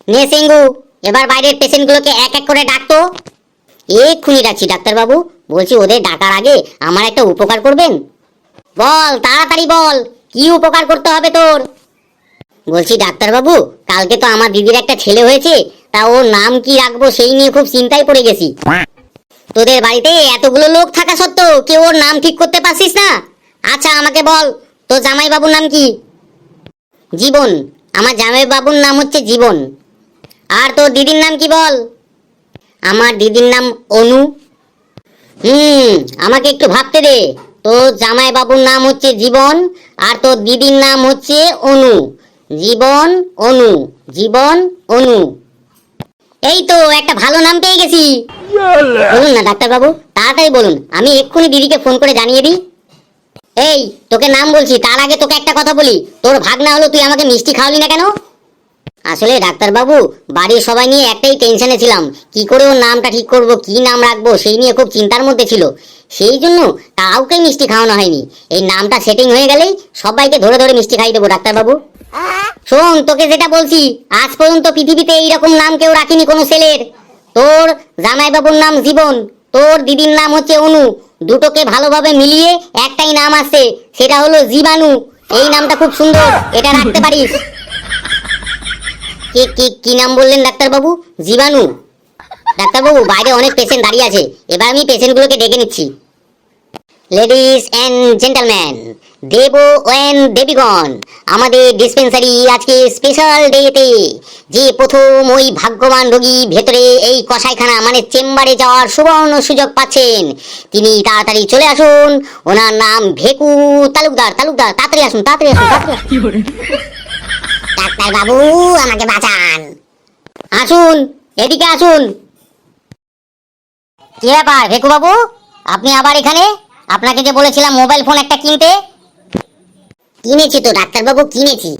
নে সিঙ্গু, এবার বাইরের পেশেন্টগুলোকে এক এক করে ডাকতো। এক্ষুনি ডাকছি ডাক্তারবাবু। বলছি ওদের ডাকার আগে আমার একটা উপকার করবেন। বল, তাড়াতাড়ি বল, কি উপকার করতে হবে তোর? বলছি ডাক্তারবাবু, কালকে তো আমার দিদির একটা ছেলে হয়েছে, তা ওর নাম কি রাখবো সেই নিয়ে খুব চিন্তায় পড়ে গেছি। তোদের বাড়িতে এতগুলো লোক থাকা সত্ত্বেও কেউ ওর নাম ঠিক করতে পারছিস না? আচ্ছা আমাকে বল, তোর জামাইবাবুর নাম কি? জীবন। আমার জামাইবাবুর নাম হচ্ছে জীবন। আর তোর দিদির নাম কি বল? আমার দিদির নাম অনু। আমাকে একটু ভাবতে দে। তোর জামাইবাবুর নাম হচ্ছে জীবন, আর তোর দিদির নাম হচ্ছে অনু। জীবন অনু, জীবন অনু। এই তো একটা ভালো নাম পেয়ে গেছি। বলুন না ডাক্তারবাবু, তাড়াতাড়ি বলুন, আমি এক্ষুনি দিদিকে ফোন করে জানিয়ে দিই। এই, তোকে নাম বলছি, তার আগে তোকে একটা কথা বলি। তোর ভাগনা হলো, তুই আমাকে মিষ্টি খাওয়ালি না কেন? আসলে ডাক্তারবাবু, বাড়ির সবাই নিয়ে একটাই টেনশনে ছিলাম, কি করে ওর নামটা ঠিক করব, কি নাম রাখবো সেই নিয়ে খুব চিন্তার মধ্যে ছিল। সেই জন্য কাউকে মিষ্টি খাওয়ানো হয়নি। এই নামটা সেটিং হয়ে গেলেই সবাইকে ধরে ধরে মিষ্টি খাইয়ে দেবো ডাক্তারবাবু। শোন, তোকে যেটা বলছি, আজ পর্যন্ত পৃথিবীতে এইরকম নাম কেউ রাখিনি কোনো ছেলের। তোর জামাইবাবুর নাম জীবন, তোর দিদির নাম হচ্ছে অনু, দুটোকে ভালোভাবে মিলিয়ে একটাই নাম আছে, সেটা হলো জীবাণু। এই নামটা খুব সুন্দর, এটা রাখতে পারিস। কি কি কি নাম বললেন ডাক্তারবাবু? জীবাণু? ডাক্তারবাবু, বাইরে অনেক পেশেন্ট দাঁড়িয়ে আছে, এবার আমি পেশেন্টগুলোকে ডেকে নিচ্ছি। লেডিস অ্যান্ড জেন্টলম্যান, দেব অ্যান্ড দেবীগণ, আমাদের ডিসপেন্সারি আজকে স্পেশাল ডেতে যে প্রথম ওই ভাগ্যবান রোগী ভেতরে এই কসাইখানা মানে চেম্বারে যাওয়ার সুবর্ণ সুযোগ পাচ্ছেন, তিনি তাড়াতাড়ি চলে আসুন। ওনার নাম ভেকু তালুকদার। তালুকদার, তাড়াতাড়ি আসুন, তাড়াতাড়ি আসুন, তাড়াতাড়ি আসুন। ডাক্তারবাবু, আমাকে বাঁচান। আসুন, এদিকে আসুন। কি ব্যাপার ভেকু বাবু, আপনি আবার এখানে? আপনাকে যে বলেছিলাম মোবাইল ফোন একটা কিনতে। কিনেছি তো ডাক্তারবাবু, কিনেছি।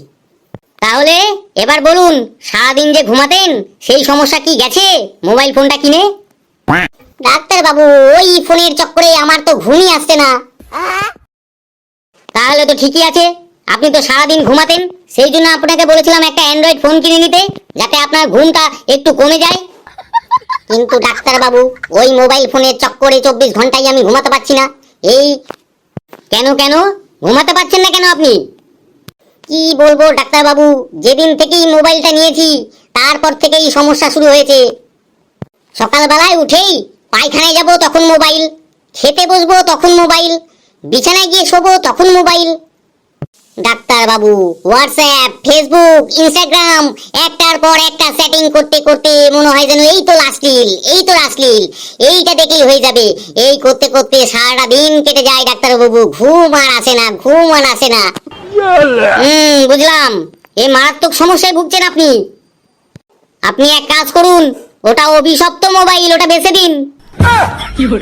তাহলে এবার বলুন, সারাদিন যে ঘুমাতেন সেই সমস্যা কি গেছে মোবাইল ফোনটা কিনে? ডাক্তারবাবু, ওই ফোনের চক্করে আমার তো ঘুমই আসছে না। তাহলে তো ঠিকই আছে, আপনি তো সারাদিন ঘুমাতেন, সেই জন্য আপনাকে বলেছিলাম একটা অ্যান্ড্রয়েড ফোন কিনে নিতে, যাতে আপনার ঘুমটা একটু কমে যায়। কিন্তু ডাক্তারবাবু, ওই মোবাইল ফোনের চক্করে 24 ঘন্টাই আমি ঘুমাতে পারছি না। এই কেন কেন ঘুমাতে পারছেন না কেন আপনি? কি বলবো ডাক্তারবাবু, যেদিন থেকেই মোবাইলটা নিয়েছি তারপর থেকেই সমস্যা শুরু হয়েছে। সকালবেলায় উঠেই পায়খানায় যাব তখন মোবাইল, খেতে বসবো তখন মোবাইল, বিছানায় গিয়ে শোবো তখন মোবাইল। ডাক্তারবাবু, হোয়াটসঅ্যাপ, ফেসবুক, ইনস্টাগ্রাম একটার পর একটা সেটিং করতে করতে মনে হয় যেন এই তো লাস্টলিল, এই তো লাস্টলিল, এইটা দেখেই হয়ে যাবে। এই করতে করতে সারাটা দিন কেটে যায় ডাক্তারবাবু, ঘুম আর আসে না, ঘুম আর আসে না। বুঝলাম, এই মারাত্মক সমস্যায় ভুগছেন আপনি। আপনি এক কাজ করুন, ওটা অভিশপ্ত মোবাইল, ওটা বেচে দিন।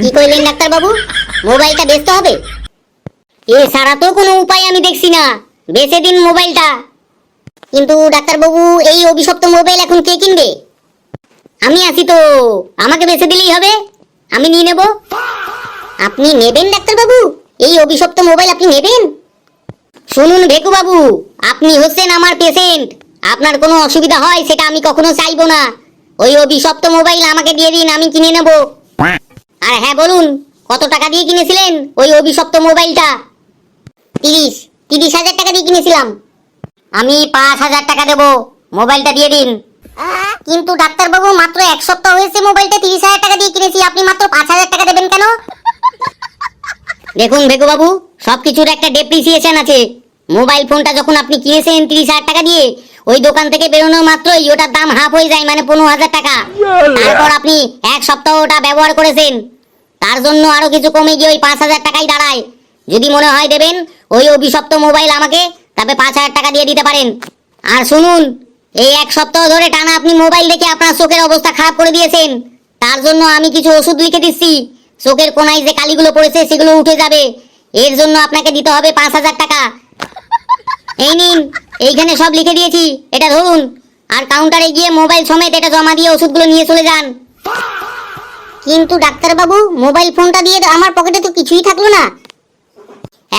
কি কইলেন ডাক্তারবাবু? মোবাইলটা বেচতে হবে? এছাড়া তো কোনো উপায় আমি দেখছি না, বেচে দিন মোবাইলটা। কিন্তু ডাক্তারবাবু, এই অভিশপ্ত মোবাইল এখন কে কিনবে? আমি আছি তো, আমাকে বেচে দিলেই হবে, আমি নিয়ে নেব। আপনি নেবেন ডাক্তারবাবু? এই অভিশপ্ত মোবাইল আপনি নেবেন? শুনুন ভেকু বাবু, আপনি হচ্ছেন আমার পেশেন্ট, আপনার কোনো অসুবিধা হয় সেটা আমি কখনো চাইবো না। ওই অভিশপ্ত মোবাইল আমাকে দিয়ে দিন, আমি কিনে নেব। আর হ্যাঁ বলুন, কত টাকা দিয়ে কিনেছিলেন ওই অভিশপ্ত মোবাইলটা? 30,000 টাকা দিয়ে কিনেছিলাম। আমি 5,000 টাকা দেবো, মোবাইলটা দিয়ে দিন। কিন্তু ডাক্তারবাবু, মাত্র 1 সপ্তাহ হয়েছে মোবাইলটা 30,000 টাকা দিয়ে কিনেছি, আপনি মাত্র 5,000 টাকা দেবেন কেন? দেখুন ভেকু বাবু, সবকিছুর একটা ডেপ্রিসিয়েশন আছে। মোবাইল ফোনটা যখন আপনি কিনেছেন 30,000 টাকা দিয়ে, ওই দোকান থেকে বেরোনো মাত্রই ওটার দাম হাফ হয়ে যায়, মানে 15,000 টাকা। তারপর আপনি 1 সপ্তাহ ওটা ব্যবহার করেছেন, তার জন্য আরো কিছু কমে গিয়ে ওই 5,000 টাকাই দাঁড়ায়। যদি মনে হয় দেবেন ওই অভিশপ্ত মোবাইল আমাকে, তবে 5,000 টাকা দিয়ে দিতে পারেন। আর শুনুন, এই 1 সপ্তাহ ধরে টানা আপনি মোবাইল দেখে আপনার চোখের অবস্থা খারাপ করে দিয়েছেন, তার জন্য আমি কিছু ওষুধ লিখে দিচ্ছি। চোখের কোনায় যে কালিগুলো পড়েছে সেগুলো উঠে যাবে, এর জন্য আপনাকে দিতে হবে 5,000 টাকা। এই নিন, এইখানে সব লিখে দিয়েছি, এটা ধরুন, আর কাউন্টারে গিয়ে মোবাইল সমেত এটা জমা দিয়ে ওষুধগুলো নিয়ে চলে যান। কিন্তু ডাক্তারবাবু, মোবাইল ফোনটা দিয়ে আমার পকেটে তো কিছুই থাকলো না।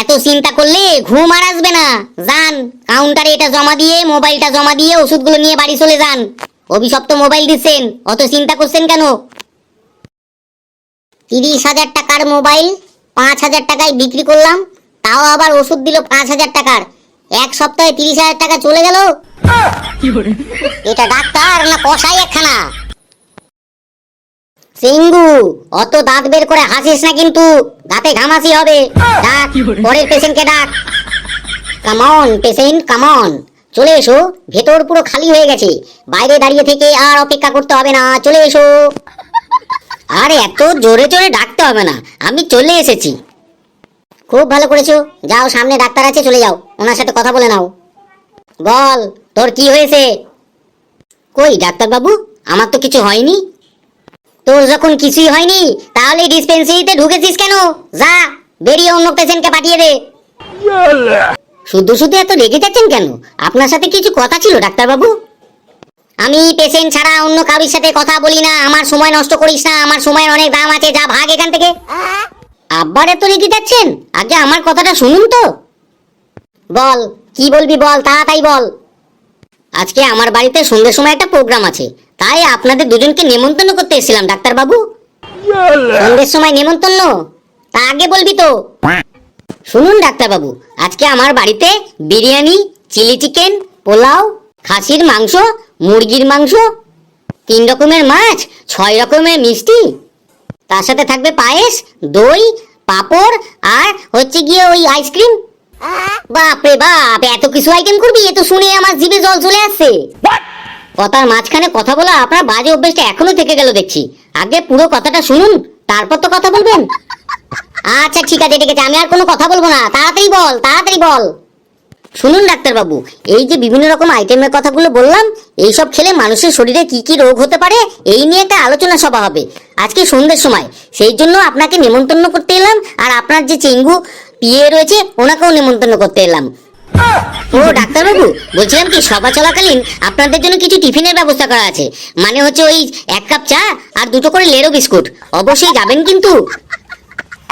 এত চিন্তা করলে ঘুম আর আসবে না, যান কাউন্টারে এটা জমা দিয়ে, মোবাইলটা জমা দিয়ে ওষুধগুলো নিয়ে বাড়ি চলে যান। অভিশপ্ত মোবাইল দিচ্ছেন, অত চিন্তা করছেন কেন? 30,000 টাকার মোবাইল 5,000 টাকায় বিক্রি করলাম, তাও আবার ওষুধ দিল 5,000 টাকার। এক সপ্তাহে 30,000 টাকা চলে গেল। এটা ডাক্তার না কষাই একখানা? সিঙ্গু, অত দাঁত বের করে হাসিস না কিন্তু, দাঁতে ঘামাসি হবে। ডাক, পরের পেশেন্টকে ডাক। কামন পেশেন্ট, কামন, চলে এসো, ভেতর পুরো খালি হয়ে গেছে, বাইরে দাঁড়িয়ে থেকে আর অপেক্ষা করতে হবে না, চলে এসো। আরে এত জোরে জোরে ডাকতে হবে না, আমি চলে এসেছি। খুব ভালো করেছো, যাও সামনে ডাক্তার আছে, চলে যাও, ওনার সাথে কথা বলে নাও। বল, তোর কি হয়েছে? কই ডাক্তার বাবু, আমার তো কিছু হয়নি। তোর যখন কিছুই হয়নি তাহলে ডিসপেন্সারিতে ঢুকেছিস কেন? যা, বেরিয়ে অন্য পেশেন্টকে পাঠিয়ে দে। শুধু শুধু এত রেগে যাচ্ছেন কেন? আপনার সাথে কিছু কথা ছিল ডাক্তার বাবু। আমি পেশেন্ট ছাড়া অন্য কারোর সাথে কথা বলি না, আমার সময় নষ্ট করিস না, আমার সময়ের অনেক দাম আছে, যা ভাগ এখান থেকে। আব্বার এত রেগে যাচ্ছেন? আগে আমার কথাটা শুনুন তো। বল, কি বলবি বল, তাড়াতাড়ি বল। আজকে আমার বাড়িতে সন্ধ্যের সময় একটা প্রোগ্রাম আছে, তাই আপনাদের দুজনকে নেমন্তন্ন করতে এসেছিলাম ডাক্তার বাবু। সন্ধ্যের সময় নেমন্তন্ন? তা আগে বলবি তো। শুনুন ডাক্তার বাবু, আজকে আমার বাড়িতে বিরিয়ানি, চিলি চিকেন, পোলাও, খাসির মাংস, মুরগির মাংস, 3 রকমের মাছ, 6 রকমের মিষ্টি, তার সাথে থাকবে পায়েস, দই, পাঁপড়, আর হচ্ছে গিয়ে ওই আইসক্রিম। বাপ রে বাপ, এত কিছু আইটেম করবি? এ তো শুনে আমার জিভে জল চলে আসছে। কথার মাঝখানে কথা বলা আপনার বাজে অভ্যেসটা এখনো থেকে গেল দেখছি। আগে পুরো কথাটা শুনুন, তারপর তো কথা বলবেন। আচ্ছা ঠিক আছে ঠিক আছে, আমি আর কোনো কথা বলবো না, তাড়াতাড়ি বল, তাড়াতাড়ি বল। শুনুন ডাক্তার বাবু, এই যে বিভিন্ন রকম আইটেমের কথাগুলো বললাম, এইসব খেলে মানুষের শরীরে কি কি রোগ হতে পারে এই নিয়ে একটা আলোচনা সভা হবে আজকে সন্ধ্যের সময়। সেই জন্য আপনাকে নেমন্তন্ন করতে এলাম, আর আপনার যে চেঙ্গু পিয়ে রয়েছে ওনাকেও নেমন্তন্ন করতে এলাম। ও ডাক্তার বাবু, বলছিলাম কি, সভা চলাকালীন আপনাদের জন্য কিছু টিফিনের ব্যবস্থা করা আছে, মানে হচ্ছে ওই 1 কাপ চা আর 2টো করে লেরো বিস্কুট। অবশ্যই যাবেন কিন্তু।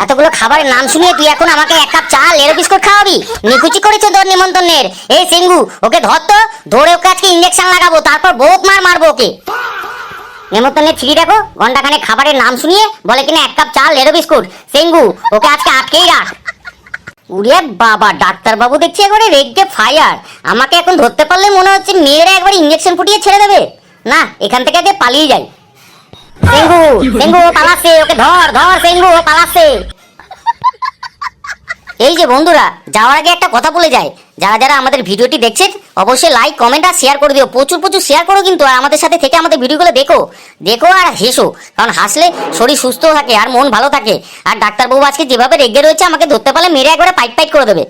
এতগুলো খাবারের নাম শুনিয়ে তুই এখন আমাকে 1 কাপ চা লেরো বিস্কুট খাওয়াবি? নিকুচি করেছে তোর নেমন্তন্নের। এই সিঙ্গু, ওকে ধর তো, ধরে ওকে আজকে ইঞ্জেকশন লাগাবো, তারপর বহুত মার মারবো ওকে। নেমন্তন্নের ছিড়ি দেখো, ঘন্টাখানে খাবারের নাম শুনিয়ে বলে কিনা 1 কাপ চা লেরো বিস্কুট। সিঙ্গু, ওকে আজকে আটকেই রাখ। উরে বাবা, ডাক্তার বাবু দেখছি একবারে রেগে ফায়ার। আমাকে এখন ধরতে পারলে মনে হচ্ছে মেয়েরা একবার ইঞ্জেকশন ফুটিয়ে ছেড়ে দেবে। না, এখান থেকে আগে পালিয়ে যাই। সেঙ্গু, সেঙ্গু পালাচ্ছে, ওকে ধর ধর, সেঙ্গু পালাচ্ছে। এই যে বন্ধুরা, যাওয়ার আগে একটা কথা বলে যায়, যারা যারা আমাদের ভিডিওটি দেখছেন অবশ্যই লাইক, কমেন্ট আর শেয়ার করে দিও, প্রচুর প্রচুর শেয়ার করো কিন্তু, আর আমাদের সাথে থেকে আমাদের ভিডিওগুলো দেখো দেখো আর হেসো, কারণ হাসলে শরীর সুস্থ থাকে আর মন ভালো থাকে। আর ডাক্তারবাবু আজকে যেভাবে রেগে রয়েছে, আমাকে ধরতে পারলে মেরে একবারে পাইট পাইট করে দেবে।